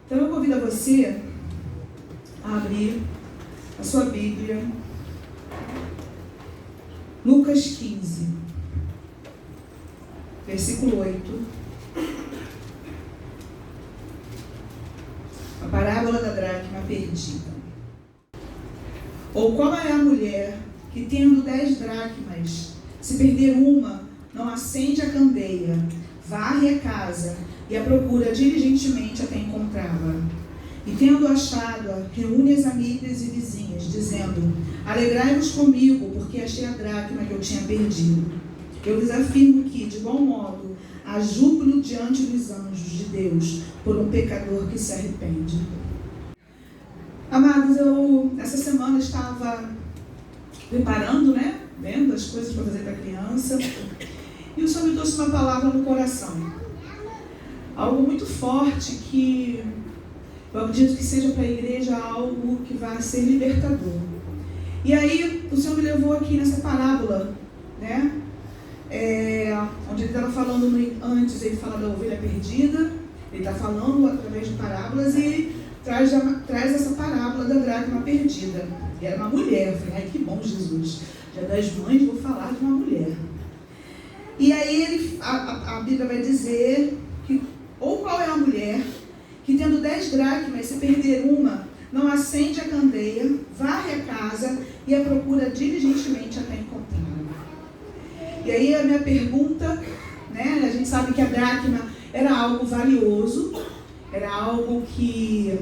Então eu convido a você a abrir a sua Bíblia, Lucas 15, versículo 8. A parábola da dracma perdida. Ou qual é a mulher que, tendo 10 dracmas, se perder uma, não acende a candeia, varre a casa e a procura diligentemente até encontrá-la? E tendo achado-a, reúne as amigas e vizinhas, dizendo: alegrai-vos comigo, porque achei a dracma que eu tinha perdido. Eu lhes afirmo que, de igual modo, há júbilo diante dos anjos de Deus por um pecador que se arrepende. Amados, essa semana estava preparando, vendo as coisas para fazer para a criança, e o Senhor me trouxe uma palavra no coração. Algo muito forte que eu acredito que seja para a igreja algo que vai ser libertador. E aí o Senhor me levou aqui nessa parábola, onde ele estava falando antes, ele fala da ovelha perdida, ele está falando através de parábolas e ele traz essa parábola da dracma perdida. E era uma mulher. Eu falei: ai, que bom, Jesus, Dia das Mães, vou falar de uma mulher. E aí a Bíblia vai dizer que, ou qual é a mulher que, tendo 10 dracmas, se perder uma, não acende a candeia, varre a casa e a procura diligentemente até encontrá-la. E aí a minha pergunta, a gente sabe que a dracma era algo valioso, era algo que,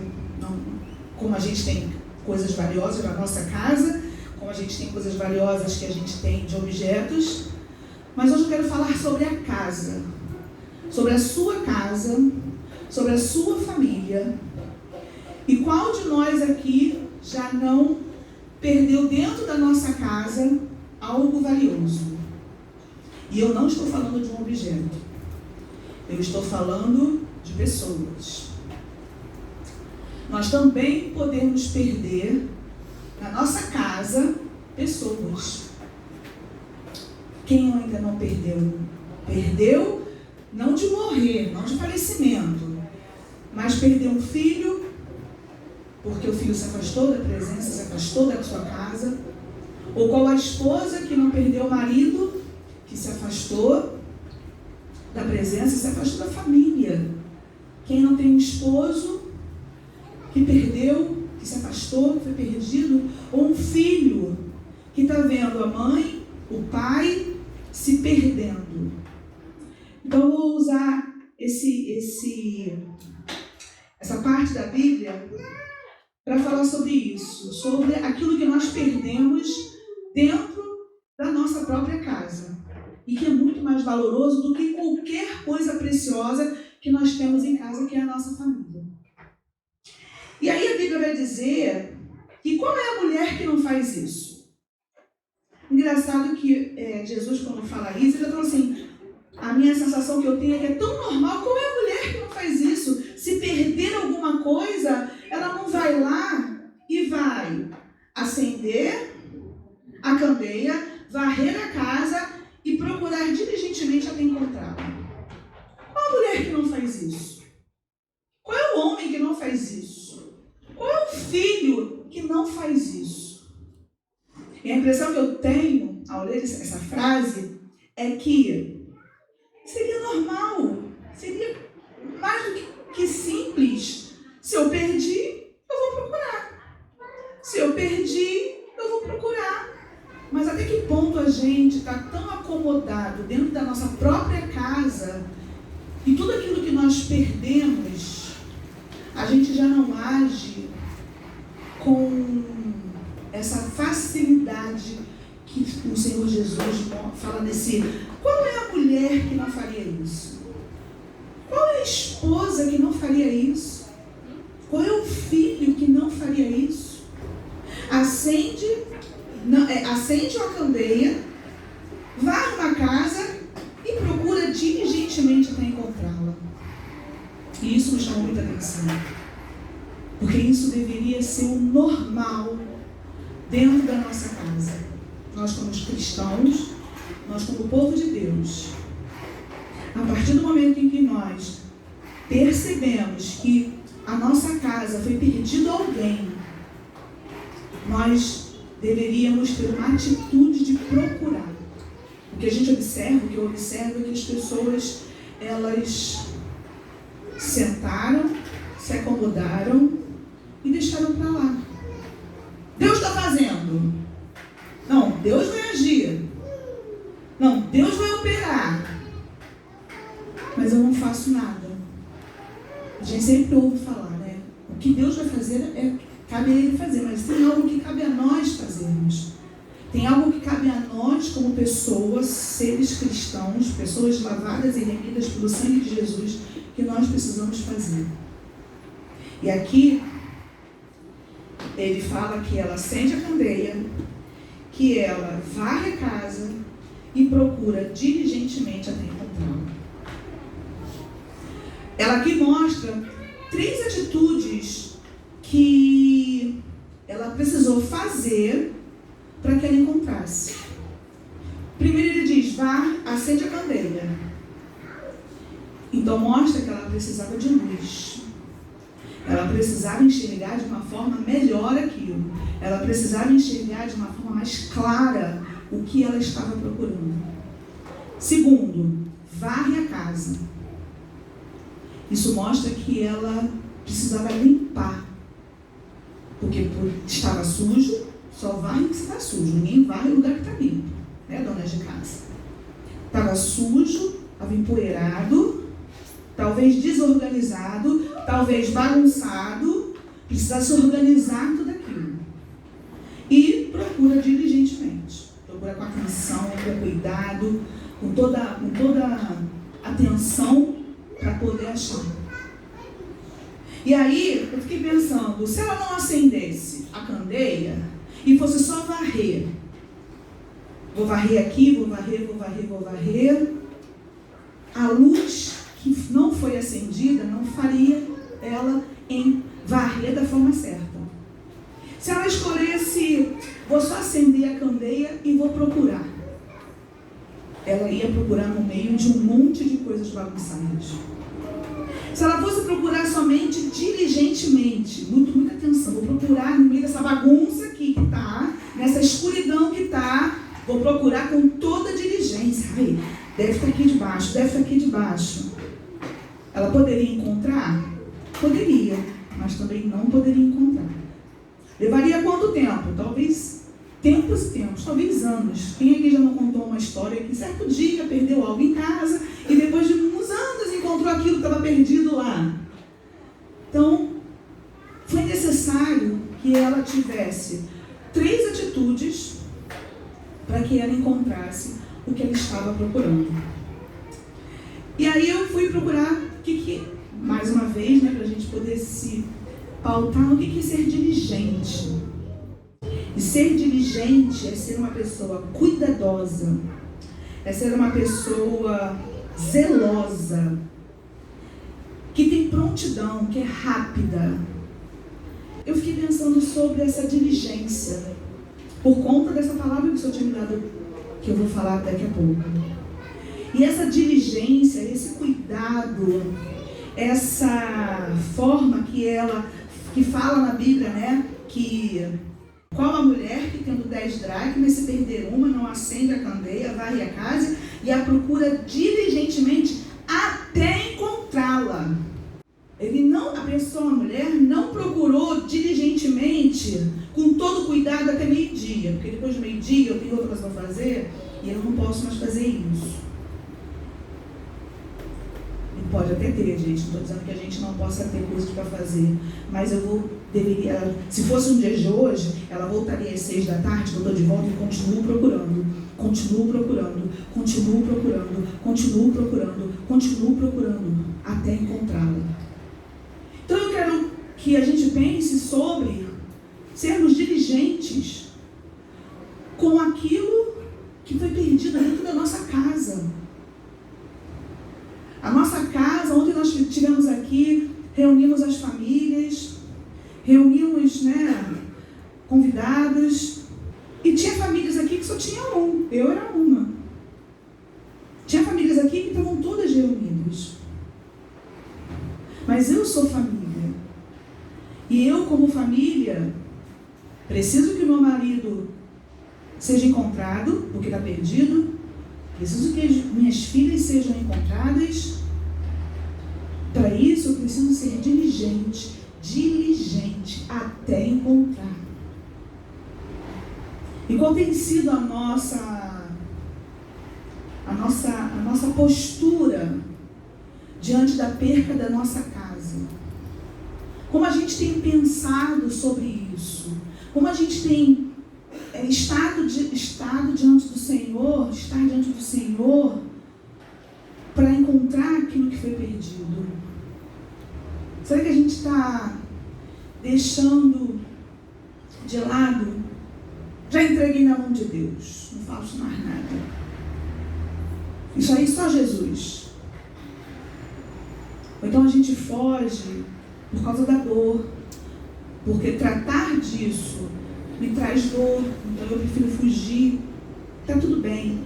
como a gente tem coisas valiosas na nossa casa, como a gente tem coisas valiosas que a gente tem de objetos, mas hoje eu quero falar sobre a casa, sobre a sua casa, sobre a sua família. E qual de nós aqui já não perdeu dentro da nossa casa algo valioso? E eu não estou falando de um objeto, eu estou falando de pessoas. Nós também podemos perder na nossa casa pessoas. Quem ainda não perdeu? Perdeu não de morrer, não de falecimento, mas perdeu um filho, porque o filho se afastou da presença, se afastou da sua casa. Ou qual a esposa que não perdeu o marido, que se afastou da presença, se afastou da família. Quem não tem um esposo que perdeu, que se afastou, que foi perdido, ou um filho que está vendo a mãe, o pai se perdendo. Então eu vou usar essa parte da Bíblia para falar sobre isso, sobre aquilo que nós perdemos dentro da nossa própria casa e que é muito mais valoroso do que qualquer coisa preciosa que nós temos em casa, que é a nossa família. E aí a Bíblia vai dizer que qual é a mulher que não faz isso? Engraçado que Jesus, quando fala isso, ele falou assim: a minha sensação que eu tenho é que é tão normal. Qual é a mulher que não faz isso? Se perder alguma coisa, ela não vai lá e vai acender a candeia, varrer a casa e procurar diligentemente até encontrá-la. Qual a mulher que não faz isso? Qual é o homem que não faz isso? Qual é o filho que não faz isso? E a impressão que eu tenho ao ler essa frase é que seria normal, seria mais do que simples. Se eu perdi, eu vou procurar. Se eu perdi, eu vou procurar. Mas até que ponto a gente está tão acomodado dentro da nossa própria casa e tudo aquilo que nós perdemos, a gente já não age com essa facilidade que o Senhor Jesus fala nesse... Qual é a mulher que não faria isso? Qual é a esposa que não faria isso? Qual é o filho que não faria isso? Acende uma candeia, varre uma casa e procura diligentemente até encontrá-la. E isso me chamou muita atenção, porque isso deveria ser o normal dentro da nossa casa. Nós, como cristãos, nós, como povo de Deus, a partir do momento em que nós percebemos que a nossa casa foi perdido alguém, nós deveríamos ter uma atitude de procurar. O que a gente observa, o que eu observo é que as pessoas, elas sentaram, se acomodaram e deixaram para lá. Deus está fazendo. Não, Deus vai agir. Não, Deus vai operar. Mas eu não faço nada. A gente sempre ouve falar, né? O que Deus vai fazer cabe a Ele fazer, mas tem algo que cabe a nós fazermos. Tem algo que cabe a nós como pessoas, seres cristãos, pessoas lavadas e remidas pelo sangue de Jesus, que nós precisamos fazer. E aqui, ele fala que ela acende a candeia, que ela varre a casa e procura diligentemente até encontrá-lo. Ela aqui mostra 3 atitudes que ela precisou fazer para que ela encontrasse. Primeiro ele diz, vá, acende a candeia. Então mostra que ela precisava de luz. Ela precisava enxergar de uma forma melhor aquilo. Ela precisava enxergar de uma forma mais clara o que ela estava procurando. Segundo, varre a casa. Isso mostra que ela precisava limpar. Porque estava sujo, só varre o que está sujo. Ninguém varre o lugar que está limpo, né, dona de casa? Estava sujo, estava empoeirado, talvez desorganizado, talvez bagunçado, precisa se organizar tudo aquilo. E procura diligentemente, procura com atenção, com cuidado, com toda atenção para poder achar. E aí, eu fiquei pensando, se ela não acendesse a candeia e fosse só varrer, vou varrer aqui, vou varrer, a luz que não foi acendida não faria ela em varrer da forma certa. Se ela escolhesse, vou só acender a candeia e vou procurar, ela ia procurar no meio de um monte de coisas bagunçadas. Se ela fosse procurar somente diligentemente, muita atenção, vou procurar no meio dessa bagunça aqui que está, nessa escuridão que está, vou procurar com toda diligência. Aí, deve estar aqui debaixo, deve estar aqui debaixo. Ela poderia encontrar? Poderia, mas também não poderia encontrar. Levaria quanto tempo? Talvez tempos e tempos, talvez anos. Quem aqui já não contou uma história que certo dia perdeu algo em casa e depois de uns anos encontrou aquilo que estava perdido lá? Então, foi necessário que ela tivesse 3 atitudes para que ela encontrasse o que ela estava procurando. E aí eu fui procurar mais uma vez, né, para a gente poder se pautar no que é ser diligente. E ser diligente é ser uma pessoa cuidadosa, é ser uma pessoa zelosa, que tem prontidão, que é rápida. Eu fiquei pensando sobre essa diligência, por conta dessa palavra que o Senhor tinha me dado, que eu vou falar daqui a pouco. E essa diligência, esse cuidado, essa forma que fala na Bíblia, né, que qual a mulher que tendo 10 dracmas, se perder uma, não acende a candeia, varre a casa e a procura diligentemente até encontrá-la. A mulher não procurou diligentemente, com todo cuidado até meio-dia, porque depois do meio-dia eu tenho outra coisa para fazer e eu não posso mais fazer isso. E pode até ter, gente, não estou dizendo que a gente não possa ter coisas para fazer, mas se fosse um dia de hoje, ela voltaria às 6 da tarde, que eu estou de volta e continuo procurando, até encontrá-la. Então eu quero que a gente pense sobre sermos diligentes com aquilo que foi perdido dentro da nossa casa. A nossa casa, ontem nós estivemos aqui, reunimos as famílias, reunimos, convidados, e tinha famílias aqui que só tinha um, eu era uma. Tinha famílias aqui que estavam todas reunidas. Mas eu sou família. Preciso que o meu marido seja encontrado, porque está perdido. Preciso que as minhas filhas sejam encontradas. Para isso, eu preciso ser diligente até encontrar. E qual tem sido a nossa postura diante da perca da nossa casa? Como a gente tem pensado sobre isso? Como a gente tem estado diante do Senhor, estar diante do Senhor para encontrar aquilo que foi perdido? Será que a gente está deixando de lado? Já entreguei na mão de Deus, não faço mais nada. Isso aí só Jesus. Ou então a gente foge por causa da dor, porque tratar disso me traz dor, então eu prefiro fugir. Está tudo bem,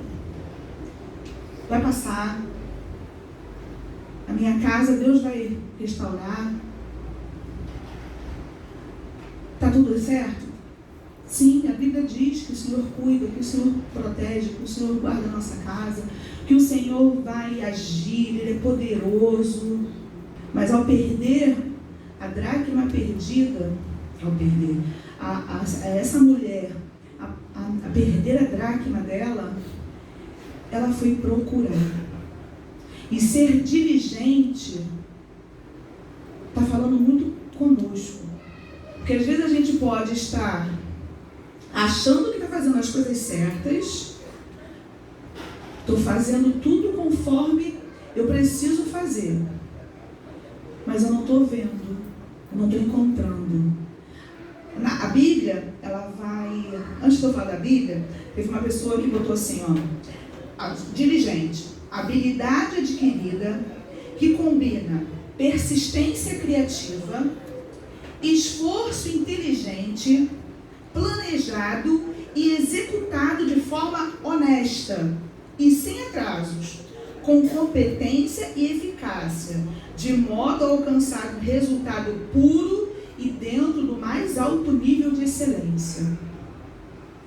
vai passar. A minha casa Deus vai restaurar. Está tudo certo? Sim, a Bíblia diz que o Senhor cuida, que o Senhor protege, que o Senhor guarda a nossa casa, que o Senhor vai agir, Ele é poderoso. Mas ao perder a dracma perdida, essa mulher, a perder a dracma dela, ela foi procurar. E ser diligente está falando muito conosco. Porque às vezes a gente pode estar achando que está fazendo as coisas certas, estou fazendo tudo conforme eu preciso fazer, mas eu não estou vendo, eu não estou encontrando. A Bíblia, ela vai... Antes de eu falar da Bíblia, teve uma pessoa que botou assim, diligente, habilidade adquirida que combina persistência criativa, esforço inteligente, planejado e executado de forma honesta e sem atrasos, com competência e eficácia, de modo a alcançar um resultado puro e dentro do mais alto nível de excelência.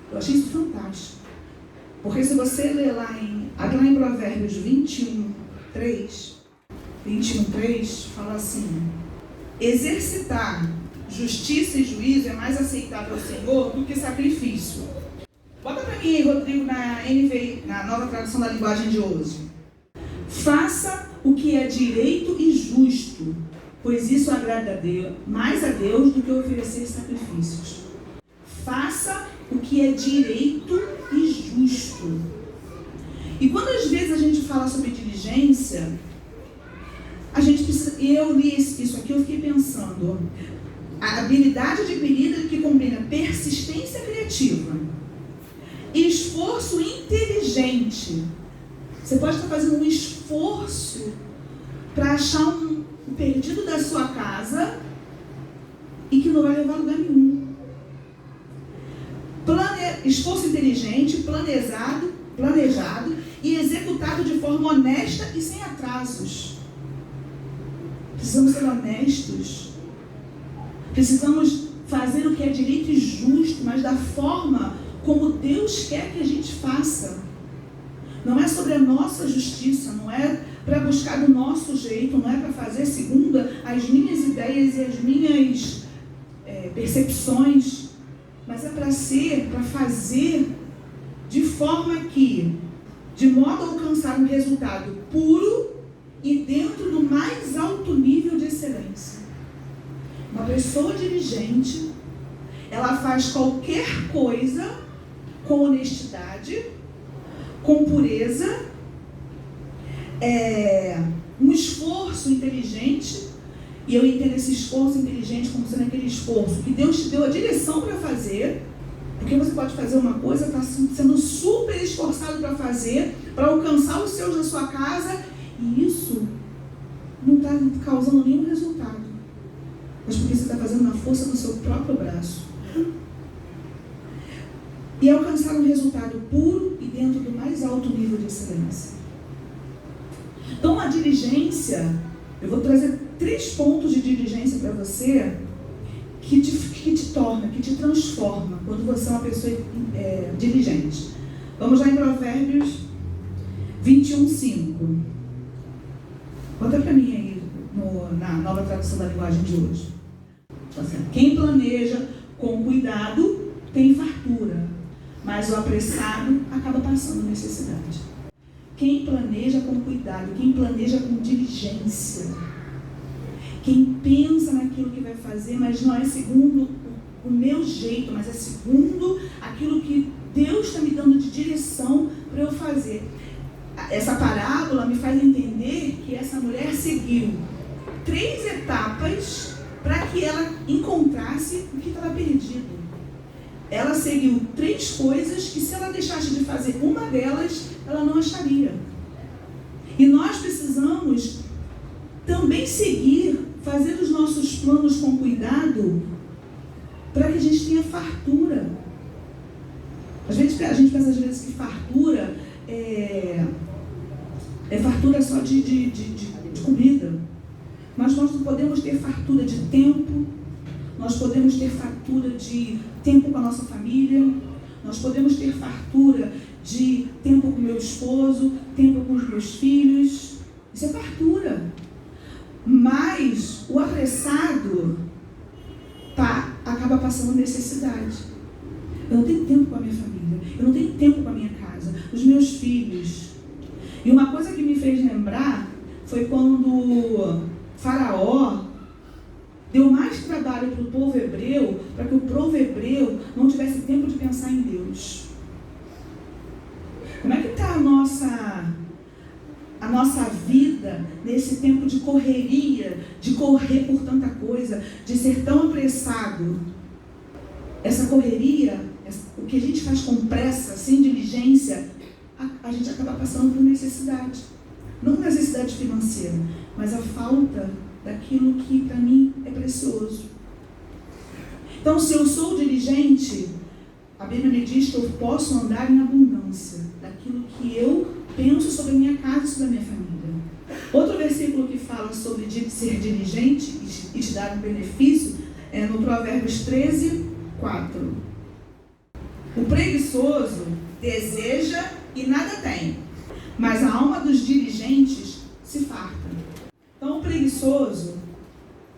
Eu achei isso fantástico. Porque se você ler lá em Provérbios 21:3, fala assim: exercitar justiça e juízo é mais aceitável ao Senhor do que sacrifício. Bota para mim aí, Rodrigo, na NVI, na nova tradução da linguagem de hoje. Faça o que é direito e justo, pois isso agrada a Deus, mais a Deus do que oferecer sacrifícios. Faça o que é direito e justo. E quando às vezes a gente fala sobre diligência, a gente precisa... Eu li isso aqui, eu fiquei pensando... A habilidade adquirida que combina persistência criativa, esforço inteligente. Você pode estar fazendo um esforço para achar um perdido da sua casa e que não vai levar a lugar nenhum. Esforço inteligente, planejado e executado de forma honesta e sem atrasos. Precisamos ser honestos. Precisamos fazer o que é direito e justo, mas da forma como Deus quer que a gente faça. Não é sobre a nossa justiça, não é para buscar do nosso jeito, não é para fazer segundo as minhas ideias e as minhas percepções, mas é para fazer de forma que, de modo a alcançar um resultado puro e dentro do mais alto nível de excelência. Uma pessoa diligente, ela faz qualquer coisa com honestidade, com pureza, um esforço inteligente, e eu entendo esse esforço inteligente como sendo aquele esforço que Deus te deu a direção para fazer, porque você pode fazer uma coisa, está sendo super esforçado para fazer, para alcançar os seus na sua casa, e isso não está causando nenhum resultado. Mas porque você está fazendo na força do seu próprio braço. E alcançar um resultado puro e dentro do mais alto nível de excelência. Então, a diligência, eu vou trazer 3 pontos de diligência para você que te torna, que te transforma quando você é uma pessoa diligente. Vamos lá em Provérbios 21:5. Bota para mim aí na nova tradução da linguagem de hoje. Quem planeja com cuidado tem fartura, mas o apressado acaba passando necessidade. Quem planeja com cuidado, quem planeja com diligência, quem pensa naquilo que vai fazer, mas não é segundo o meu jeito, mas é segundo aquilo que Deus está me dando de direção para eu fazer. Essa parábola me faz entender que essa mulher seguiu 3 etapas para que ela encontrasse o que estava perdido. Ela seguiu 3 coisas que, se ela deixasse de fazer uma delas, ela não acharia. E nós precisamos também seguir, fazer os nossos planos com cuidado, para que a gente tenha fartura. A gente pensa às vezes que fartura é fartura só de comida. Mas nós podemos ter fartura de tempo, nós podemos ter fartura de tempo com a nossa família, nós podemos ter fartura de tempo com meu esposo, tempo com os meus filhos. Isso é fartura. Mas o apressado acaba passando necessidade. Eu não tenho tempo com a minha família, eu não tenho tempo com a minha casa, os meus filhos. E uma coisa que me fez lembrar foi quando Faraó deu mais trabalho para o povo hebreu, para que o povo hebreu não tivesse tempo de pensar em Deus. Como é que está a nossa vida nesse tempo de correria, de correr por tanta coisa, de ser tão apressado? Essa correria, o que a gente faz com pressa, sem diligência, a gente acaba passando por necessidade. Não necessidade financeira, mas a falta daquilo que para mim é precioso. Então, se eu sou diligente, a Bíblia me diz que eu posso andar em abundância daquilo que eu penso sobre a minha casa e sobre a minha família. Outro versículo que fala sobre ser diligente e te dar um benefício é no Provérbios 13:4. O preguiçoso deseja e nada tem, mas a alma dos diligentes se farta. Então, o preguiçoso,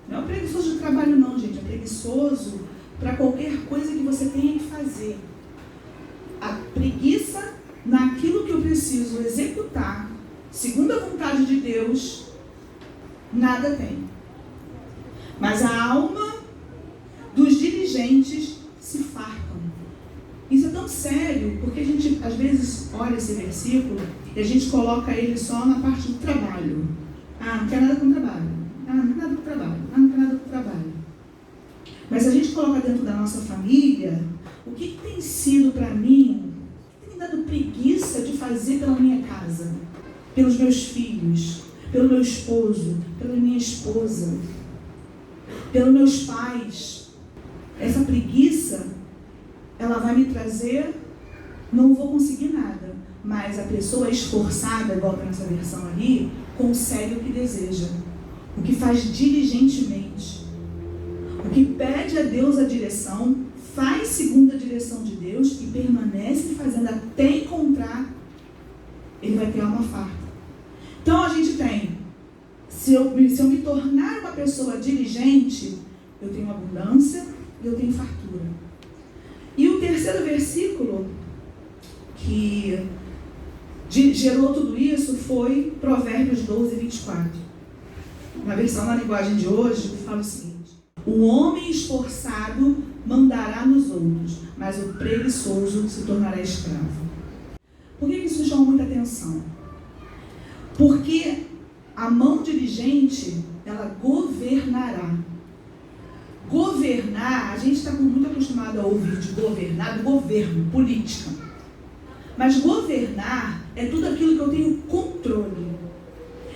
não é o preguiçoso de trabalho não, gente, é preguiçoso para qualquer coisa que você tenha que fazer. A preguiça naquilo que eu preciso executar, segundo a vontade de Deus, nada tem. Mas a alma dos diligentes se fartam. Isso é tão sério, porque a gente às vezes olha esse versículo e a gente coloca ele só na parte do trabalho. Não quer nada com trabalho. Não quer nada com trabalho. Não quer nada com trabalho. Mas a gente coloca dentro da nossa família, o que tem sido para mim, o que tem me dado preguiça de fazer pela minha casa, pelos meus filhos, pelo meu esposo, pela minha esposa, pelos meus pais. Essa preguiça, ela vai me trazer, não vou conseguir nada, mas a pessoa esforçada, igual nessa versão ali, consegue o que deseja, o que faz diligentemente, o que pede a Deus a direção, faz segundo a direção de Deus e permanece fazendo até encontrar, ele vai ter alma farta. Então a gente tem, se eu me tornar uma pessoa diligente, eu tenho abundância e eu tenho fartura. E o terceiro versículo que gerou tudo isso foi Provérbios 12:24. Na versão na linguagem de hoje, fala o seguinte: o homem esforçado mandará nos outros, mas o preguiçoso se tornará escravo. Por que isso chama muita atenção? Porque a mão diligente, ela governará. Governar, a gente está muito acostumado a ouvir de governar, do governo, política. Mas governar é tudo aquilo que eu tenho controle.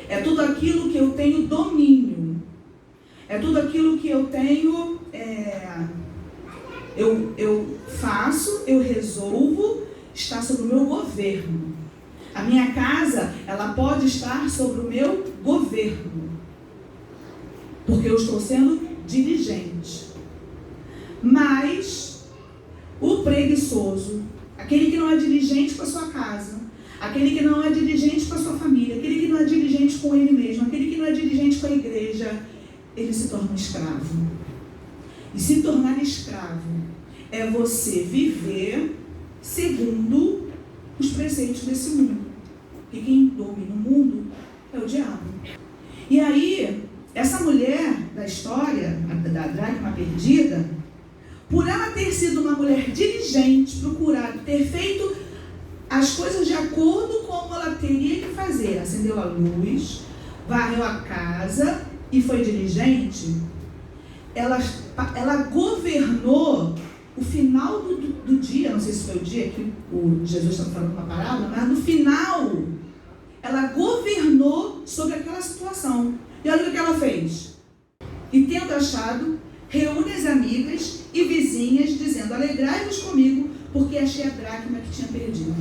É tudo aquilo que eu tenho domínio. É tudo aquilo que eu tenho, eu faço, eu resolvo, está sob o meu governo. A minha casa, ela pode estar sobre o meu governo. Porque eu estou sendo diligente. Mas o preguiçoso, aquele que não é diligente com a sua casa, aquele que não é diligente com a sua família, aquele que não é diligente com ele mesmo, aquele que não é diligente com a igreja, ele se torna um escravo. E se tornar escravo é você viver segundo os preceitos desse mundo. E quem domina o mundo é o diabo. E aí, essa mulher da história, da dracma perdida, por ela ter sido uma mulher diligente, procurado, ter feito as coisas de acordo com como ela teria que fazer, acendeu a luz, varreu a casa e foi diligente, ela governou o final do dia, não sei se foi o dia que o Jesus estava falando uma parábola, mas no final, ela governou sobre aquela situação. E olha o que ela fez. E tendo achado, reúne as amigas e vizinhas, dizendo: alegrai-vos comigo, porque achei a dracma que tinha perdido.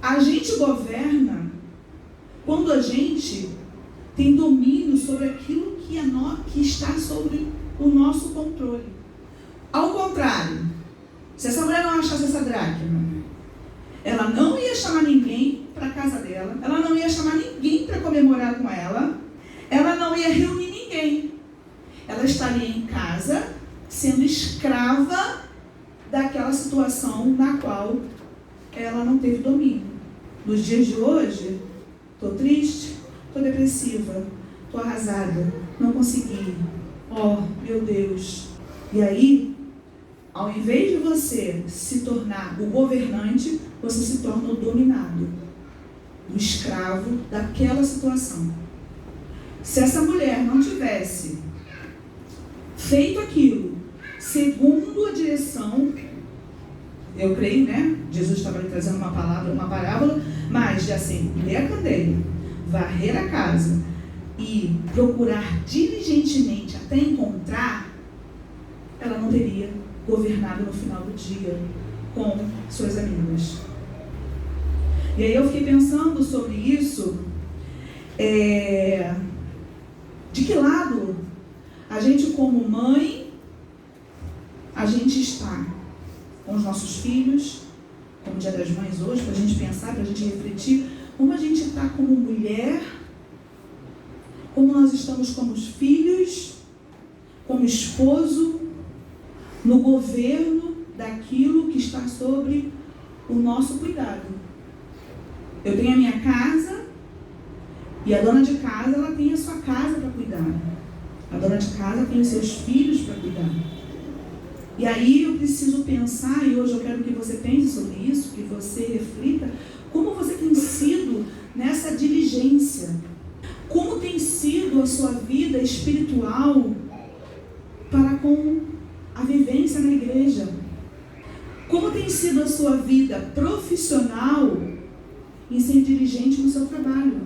A gente governa quando a gente tem domínio sobre aquilo que está sobre o nosso controle. Ao contrário, se essa mulher não achasse essa dracma, ela não ia chamar ninguém para a casa dela, ela não ia chamar ninguém para comemorar com ela, ela não ia reunir ninguém. Ela estaria em casa, sendo escrava daquela situação na qual ela não teve domínio. Nos dias de hoje, estou triste, estou depressiva, estou arrasada, não consegui. Oh, meu Deus. E aí, ao invés de você se tornar o governante, você se torna o dominado, o escravo daquela situação. Se essa mulher não tivesse feito aquilo segundo a direção, eu creio, né? Jesus estava lhe trazendo uma parábola, mas de acender a candeia, varrer a casa e procurar diligentemente até encontrar, ela não teria governado no final do dia com suas amigas. E aí eu fiquei pensando sobre isso, de que lado a gente como mãe, a gente está com os nossos filhos, como Dia das Mães hoje, para a gente pensar, para a gente refletir, como a gente está como mulher, como nós estamos como filhos, como esposo, no governo daquilo que está sobre o nosso cuidado. Eu tenho a minha casa e a dona de casa, ela tem a sua casa para cuidar. A dona de casa tem os seus filhos para cuidar. E aí eu preciso pensar, e hoje eu quero que você pense sobre isso, que você reflita, como você tem sido nessa diligência. Como tem sido a sua vida espiritual para com a vivência na igreja? Como tem sido a sua vida profissional em ser diligente no seu trabalho?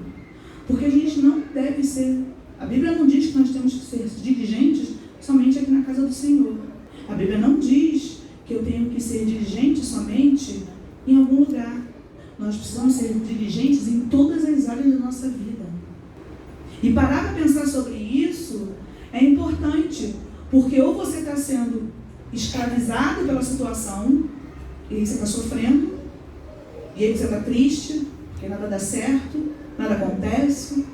Porque a gente não deve ser... A Bíblia não diz que nós temos que ser diligentes somente aqui na casa do Senhor. A Bíblia não diz que eu tenho que ser diligente somente em algum lugar. Nós precisamos ser diligentes em todas as áreas da nossa vida. E parar para pensar sobre isso é importante, porque ou você está sendo escravizado pela situação, e aí você está sofrendo, e aí você está triste, porque nada dá certo, nada acontece,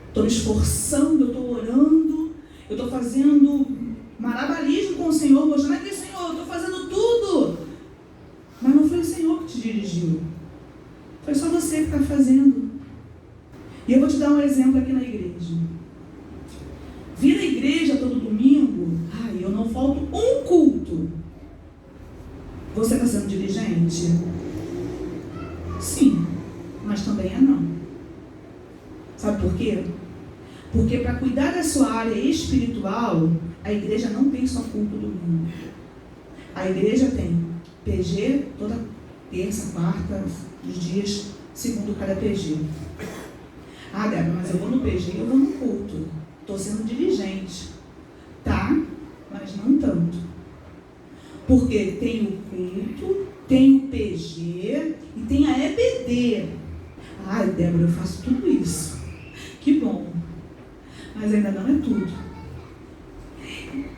estou me esforçando, eu estou orando, eu estou fazendo malabarismo com o Senhor, mostrando aqui, Senhor, eu estou fazendo tudo, mas não foi o Senhor que te dirigiu, foi só você que está fazendo. E eu vou te dar um exemplo aqui na igreja. Vir à igreja todo domingo, eu não falto um culto. Você está sendo diligente? Sim, mas também é não. Sabe por quê? Porque para cuidar da sua área espiritual, a igreja não tem só culto domingo. A igreja tem PG toda terça, quarta, os dias segundo cada PG. Débora, mas eu vou no PG e eu vou no culto. Estou sendo diligente. Tá, mas não tanto. Porque tem o culto, tem o PG e tem a EBD. Débora, eu faço tudo isso. Que bom. Mas ainda não é tudo.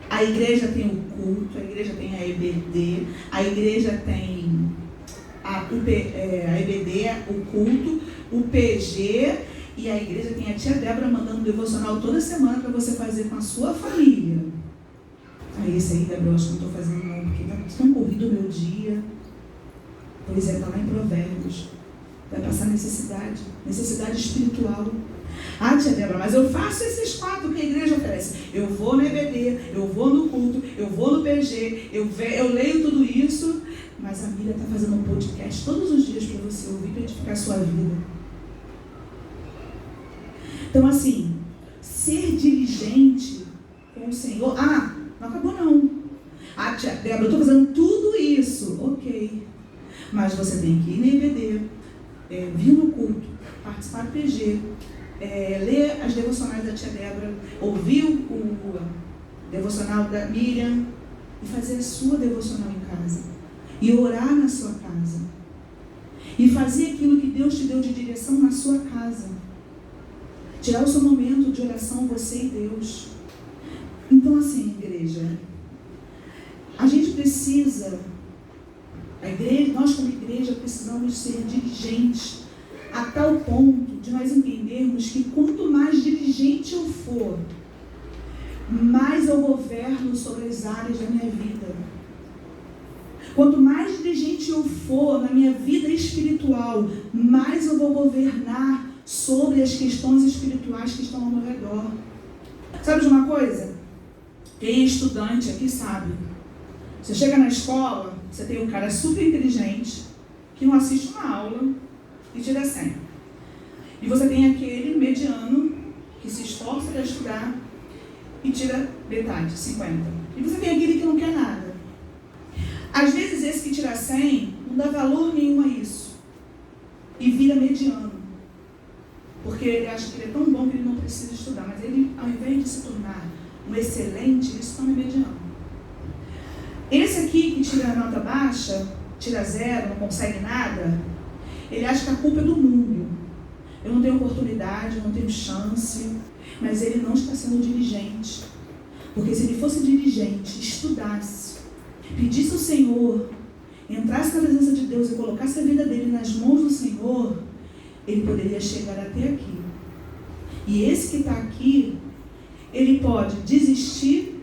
A igreja tem o culto, EBD, a igreja tem a EBD, o culto, o PG, e a igreja tem a tia Débora mandando um devocional toda semana para você fazer com a sua família. Esse aí, Débora, eu acho que não estou fazendo não, porque está tão corrido o meu dia. Pois é, está lá em Provérbios. Vai passar necessidade espiritual. Tia Débora, mas eu faço esses 4 que a igreja oferece. Eu vou no EBD, eu vou no culto, eu vou no PG, eu leio tudo isso, mas a Miriam está fazendo um podcast todos os dias para você ouvir, para edificar a sua vida. Então, assim, ser diligente com o Senhor. Não acabou não. Tia Débora, eu estou fazendo tudo isso. Ok. Mas você tem que ir no EBD, vir no culto, participar do PG, ler as devocionais da tia Débora, ouvir o devocional da Miriam e fazer a sua devocional em casa. E orar na sua casa. E fazer aquilo que Deus te deu de direção na sua casa. Tirar o seu momento de oração, você e Deus. Então, assim, igreja, a gente precisa, nós como igreja precisamos ser diligentes a tal ponto de nós entendermos que quanto mais diligente eu for, mais eu governo sobre as áreas da minha vida. Quanto mais diligente eu for na minha vida espiritual, mais eu vou governar sobre as questões espirituais que estão ao meu redor. Sabe de uma coisa? Quem é estudante aqui sabe. Você chega na escola, você tem um cara super inteligente, que não assiste uma aula e tira 100. E você tem aquele mediano, que se esforça para estudar e tira metade, 50. E você tem aquele que não quer nada. Às vezes esse que tira 100 não dá valor nenhum a isso. E vira mediano. Porque ele acha que ele é tão bom que ele não precisa estudar. Mas ele, ao invés de se tornar um excelente, ele se torna mediano. Esse aqui que tira a nota baixa, tira 0, não consegue nada, ele acha que a culpa é do mundo. Eu não tenho oportunidade, eu não tenho chance. Mas ele não está sendo diligente. Porque se ele fosse diligente, estudasse, pedisse ao Senhor, entrasse na presença de Deus e colocasse a vida dele nas mãos do Senhor, ele poderia chegar até aqui. E esse que está aqui, ele pode desistir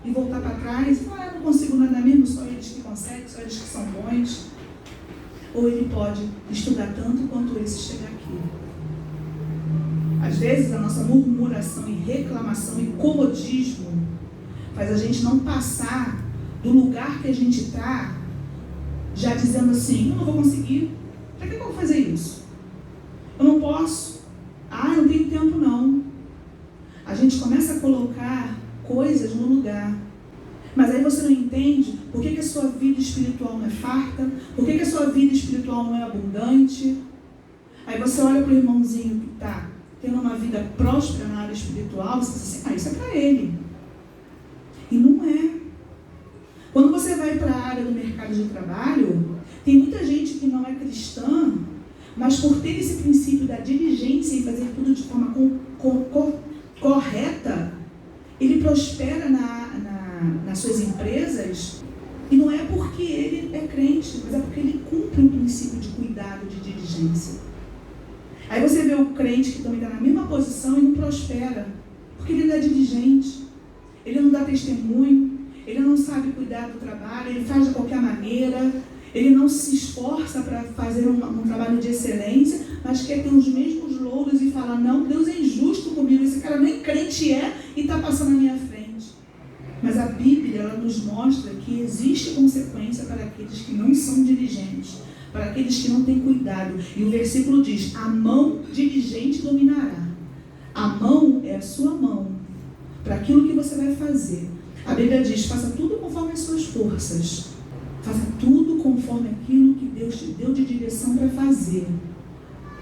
e voltar para trás e falar, não consigo nada mesmo, só eles que conseguem, só eles que são bons. Ou ele pode estudar tanto quanto esse chegar aqui. Às vezes a nossa murmuração e reclamação e comodismo faz a gente não passar do lugar que a gente está, já dizendo assim, eu não vou conseguir, para que eu vou fazer isso? Eu não posso, eu não tenho tempo não. A gente começa a colocar coisas no lugar, mas aí você não entende por que a sua vida espiritual não é farta, por que a sua vida espiritual não é abundante. Aí você olha para o irmãozinho que está tendo uma vida próspera na área espiritual, você diz assim, isso é para ele. E não é. Quando você vai para a área do mercado de trabalho, tem muita gente que não é cristã, mas por ter esse princípio da diligência e fazer tudo de forma correta, ele prospera nas suas empresas, e não é porque ele é crente, mas é porque ele cumpre um princípio de cuidado, de diligência. Aí você vê o crente que também está na mesma posição e não prospera, porque ele não é diligente, ele não dá testemunho, ele não sabe cuidar do trabalho, ele faz de qualquer maneira, ele não se esforça para fazer um trabalho de excelência, mas quer ter os mesmos louros e falar, não, Deus é injusto comigo, esse cara nem crente é e está passando na minha frente. Mas a Bíblia, ela nos mostra que existe consequência para aqueles que não são diligentes, para aqueles que não têm cuidado. E o versículo diz, a mão diligente dominará. A mão é a sua mão, para aquilo que você vai fazer. A Bíblia diz, faça tudo conforme as suas forças. Faça tudo conforme aquilo que Deus te deu de direção para fazer.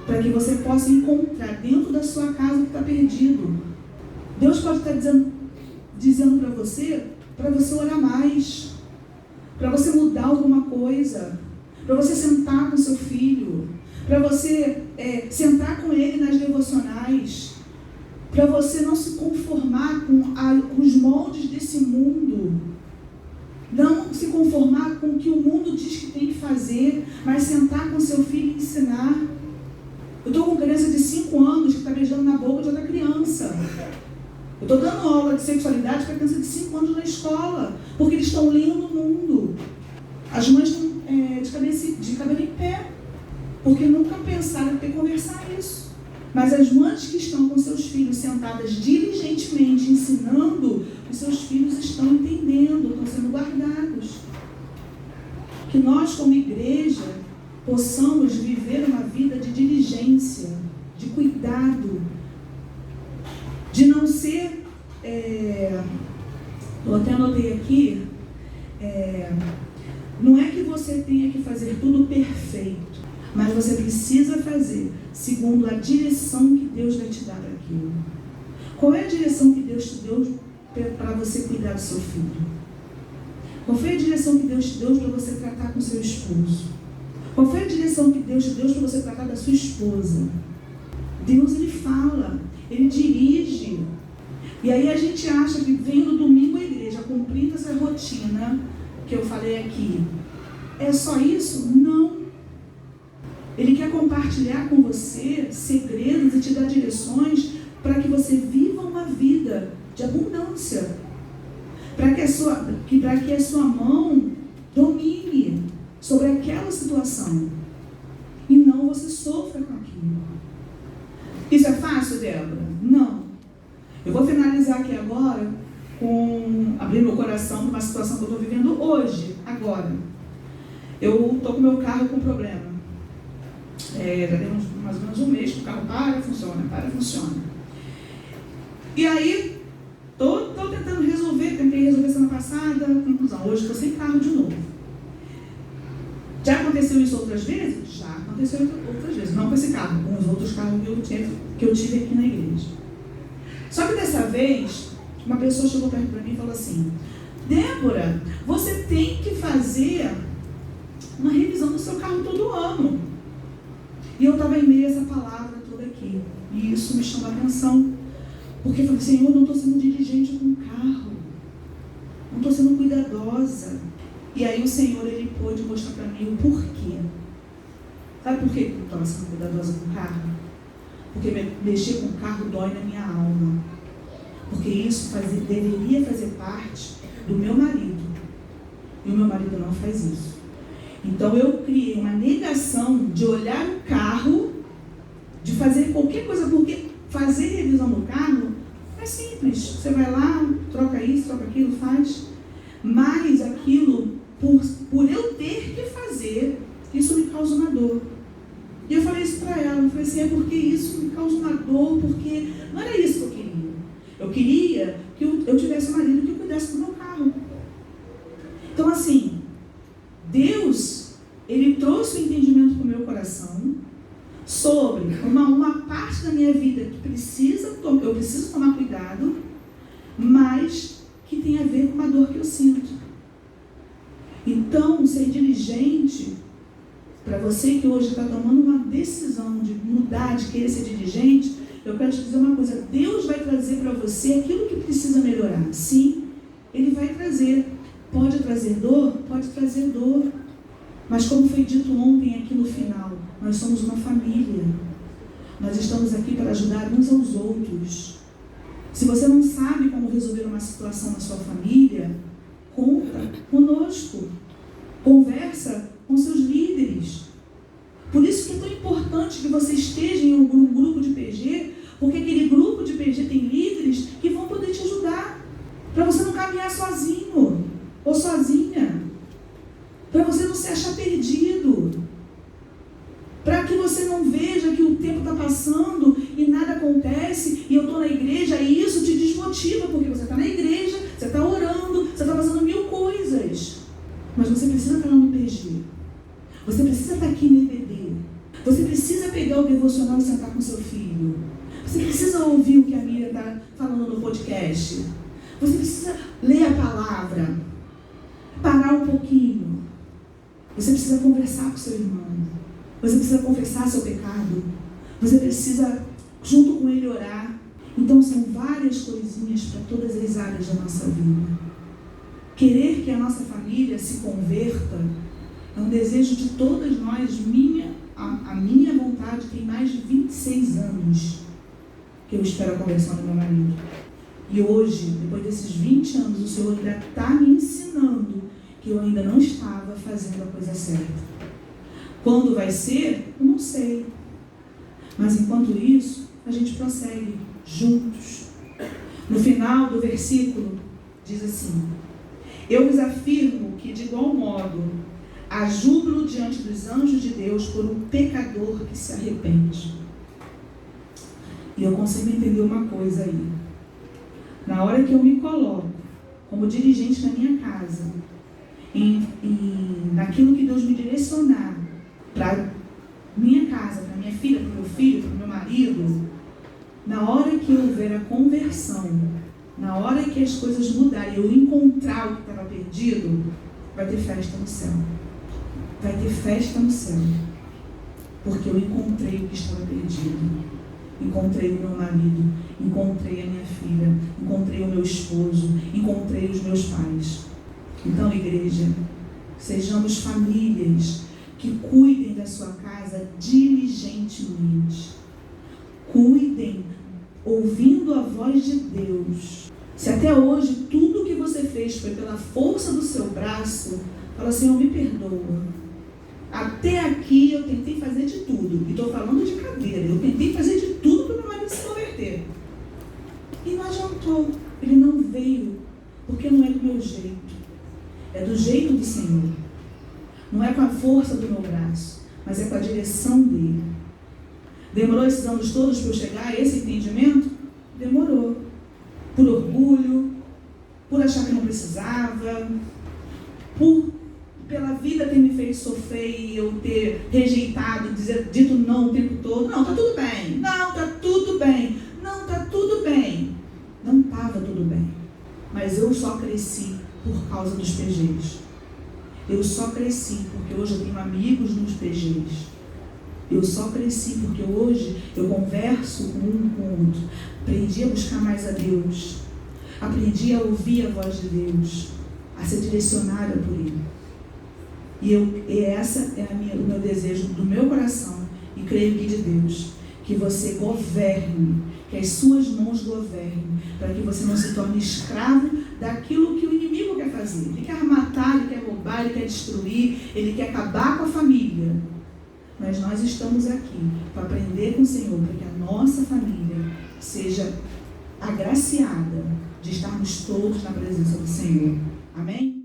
Para que você possa encontrar dentro da sua casa o que está perdido. Deus pode estar dizendo para você orar mais. Para você mudar alguma coisa. Para você sentar com seu filho. Para você sentar com ele nas devocionais. Para você não se conformar com os moldes desse mundo. Não se conformar com o que o mundo diz que tem que fazer, mas sentar com seu filho e ensinar. Eu estou com criança de 5 anos que está beijando na boca de outra criança. Eu estou dando aula de sexualidade para criança de 5 anos na escola, porque eles estão lendo o mundo. As mães estão de cabelo em pé, porque nunca pensaram em ter que conversar isso. Mas as mães que estão com seus filhos sentadas diligentemente ensinando, os seus filhos estão entendendo, estão sendo guardados. Que nós, como igreja, possamos viver uma vida de diligência, de cuidado, de não ser, eu até anotei aqui, não é que você tenha que fazer tudo perfeito, mas você precisa fazer segundo a direção que Deus vai te dar para aquilo. Qual é a direção que Deus te deu para você cuidar do seu filho? Qual foi a direção que Deus te deu para você tratar com seu esposo? Qual foi a direção que Deus te deu para você tratar da sua esposa? Deus, Ele fala, Ele dirige. E aí a gente acha que vem no domingo à igreja, cumprindo essa rotina que eu falei aqui. É só isso? Não. Ele quer compartilhar com você segredos e te dar direções para que você viva uma vida de abundância. Para que a sua mão domine sobre aquela situação. E não você sofra com aquilo. Isso é fácil, Débora? Não. Eu vou finalizar aqui agora com abrir meu coração para uma situação que eu estou vivendo hoje, agora. Eu estou com o meu carro com problema. Já tem mais ou menos um mês que o carro para, funciona. E aí, estou tentando resolver, tentei resolver semana passada, conclusão, hoje estou sem carro de novo. Já aconteceu isso outras vezes? Já aconteceu outras vezes, não com esse carro, com os outros carros que eu tive aqui na igreja. Só que dessa vez, uma pessoa chegou perto para mim e falou assim: Débora, você tem que fazer uma revisão do seu carro todo ano. E eu estava em meio a essa palavra toda aqui. E isso me chamou a atenção. Porque eu falei, Senhor, eu não estou sendo diligente com o carro. Não estou sendo cuidadosa. E aí o Senhor, Ele pôde mostrar para mim o porquê. Sabe por que eu estava sendo cuidadosa com o carro? Porque mexer com o carro dói na minha alma. Porque isso deveria fazer parte do meu marido. E o meu marido não faz isso. Então eu criei uma negação de olhar o carro, de fazer qualquer coisa, porque fazer revisão no carro é simples. Você vai lá, troca isso, troca aquilo, faz. Mas aquilo, por eu ter que fazer, isso me causa uma dor. E eu falei isso para ela, eu falei assim, é porque isso me causa uma dor, porque não era isso que eu queria. Eu queria que eu tivesse um marido que cuidasse do meu carro. Então assim, Deus, Ele trouxe o entendimento para o meu coração sobre uma parte da minha vida que eu preciso tomar cuidado, mas que tem a ver com uma dor que eu sinto. Então, ser diligente, para você que hoje está tomando uma decisão de mudar, de querer ser diligente, eu quero te dizer uma coisa, Deus vai trazer para você aquilo que precisa melhorar. Sim, Ele vai trazer. Pode trazer dor? Pode trazer dor. Mas como foi dito ontem aqui no final, nós somos uma família. Nós estamos aqui para ajudar uns aos outros. Se você não sabe como resolver uma situação na sua família, conta conosco. Conversa com seus líderes. Por isso que é tão importante que você esteja em um grupo de PG, porque aquele grupo de PG tem líderes que vão poder te ajudar. Para você não caminhar sozinho ou sozinha. Para você não se achar perdido. Para que você não veja que o tempo está passando e nada acontece e eu estou na igreja e isso te desmotiva, porque você está na igreja, você está orando, você está fazendo 1000 coisas. Mas você precisa estar lá no PG. Você precisa estar aqui no EBD. Você precisa pegar o devocional e sentar com seu filho. Você precisa ouvir o que a Miriam está falando no podcast. Você precisa ler a palavra. Parar um pouquinho. Você precisa conversar com seu irmão. Você precisa confessar seu pecado. Você precisa, junto com ele, orar. Então, são várias coisinhas para todas as áreas da nossa vida. Querer que a nossa família se converta é um desejo de todas nós. A minha vontade tem mais de 26 anos que eu espero a conversão do meu marido. E hoje, depois desses 20 anos, o Senhor ainda está me ensinando que eu ainda não estava fazendo a coisa certa. Quando vai ser, eu não sei. Mas enquanto isso, a gente prossegue juntos. No final do versículo, diz assim: eu vos afirmo que, de igual modo, há júbilo diante dos anjos de Deus por um pecador que se arrepende. E eu consigo entender uma coisa aí. Na hora que eu me coloco como dirigente na minha casa, naquilo que Deus me direcionar para minha casa, para minha filha, para o meu filho, para o meu marido, na hora que houver a conversão, na hora que as coisas mudarem, eu encontrar o que estava perdido, vai ter festa no céu. Vai ter festa no céu. Porque eu encontrei o que estava perdido. Encontrei o meu marido, encontrei a minha filha, encontrei o meu esposo, encontrei os meus pais. Então, igreja, sejamos famílias que cuidem da sua casa diligentemente. Cuidem, ouvindo a voz de Deus. Se até hoje tudo que você fez foi pela força do seu braço, fala: Senhor, me perdoa. Até aqui eu tentei fazer de tudo. E estou falando de cadeira. Eu tentei fazer de tudo para o meu marido se converter. E não adiantou. Ele não veio. Porque não é do meu jeito. É do jeito do Senhor. Não é com a força do meu braço, mas é com a direção dele. Demorou esses anos todos para eu chegar a esse entendimento? Demorou. Por orgulho, por achar que não precisava, pela vida ter me feito sofrer e eu ter rejeitado, dito não o tempo todo. Não, tá tudo bem. Não, tá tudo bem. Não, tá tudo bem. Não estava tudo bem. Mas eu só cresci por causa dos PGs. Eu só cresci porque hoje eu tenho amigos nos PGs. Eu só cresci porque hoje eu converso com um com o outro. Aprendi a buscar mais a Deus. Aprendi a ouvir a voz de Deus. A ser direcionada por Ele. E essa é o meu desejo do meu coração. E creio que de Deus. Que você governe. Que as suas mãos governem. Para que você não se torne escravo daquilo que o inimigo quer fazer. Ele quer matar, ele quer roubar, ele quer destruir. Ele quer acabar com a família. Mas nós estamos aqui para aprender com o Senhor, para que a nossa família seja agraciada de estarmos todos na presença do Senhor. Amém?